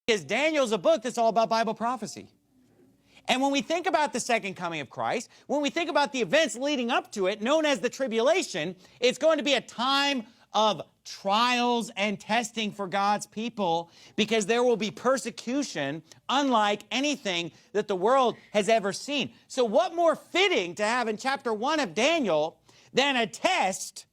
Because Daniel's a book that's all about Bible prophecy. And when we think about the second coming of Christ, when we think about the events leading up to it, known as the tribulation, it's going to be a time of trials and testing for God's people, because there will be persecution unlike anything that the world has ever seen. So what more fitting to have in chapter 1 of Daniel than a test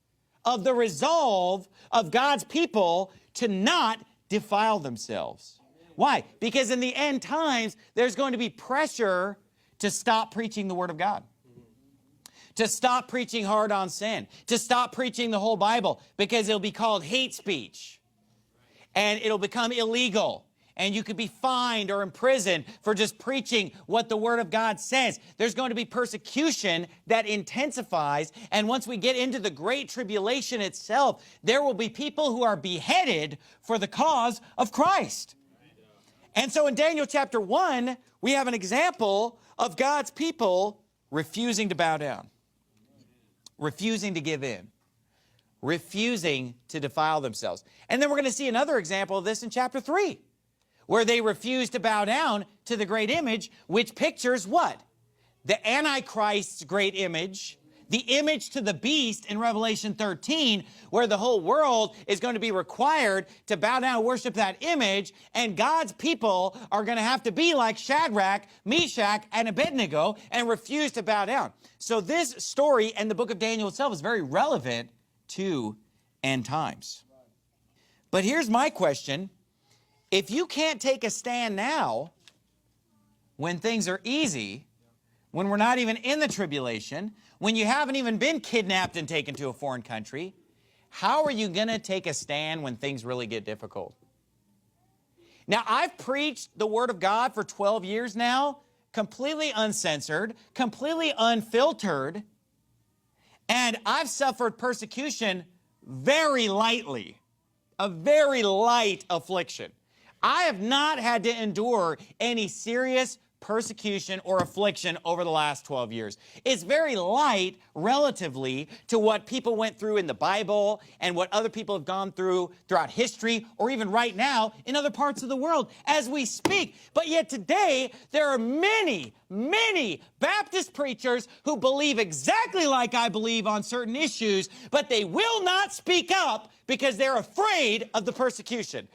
of the resolve of God's people to not defile themselves? Why? Because in the end times, there's going to be pressure to stop preaching the Word of God, to stop preaching hard on sin, to stop preaching the whole Bible, because it'll be called hate speech, and it'll become illegal, and you could be fined or imprisoned for just preaching what the Word of God says. There's going to be persecution that intensifies, and once we get into the Great Tribulation itself, there will be people who are beheaded for the cause of Christ. And so in Daniel chapter 1, we have an example of God's people refusing to bow down, refusing to give in, refusing to defile themselves. And then we're going to see another example of this in chapter 3, where they refuse to bow down to the great image, which pictures what? The Antichrist's great image, the image to the beast in Revelation 13, where the whole world is going to be required to bow down and worship that image, and God's people are going to have to be like Shadrach, Meshach, and Abednego and refuse to bow down. So this story and the book of Daniel itself is very relevant to end times. But here's my question. If you can't take a stand now, when things are easy, when we're not even in the tribulation, when you haven't even been kidnapped and taken to a foreign country, how are you going to take a stand when things really get difficult? Now, I've preached the Word of God for 12 years now, completely uncensored, completely unfiltered, and I've suffered persecution very lightly, a very light affliction. I have not had to endure any serious persecution or affliction over the last 12 years. It's very light relatively to what people went through in the Bible and what other people have gone through throughout history, or even right now in other parts of the world as we speak. But yet today, there are many Baptist preachers who believe exactly like I believe on certain issues, but they will not speak up because they're afraid of the persecution.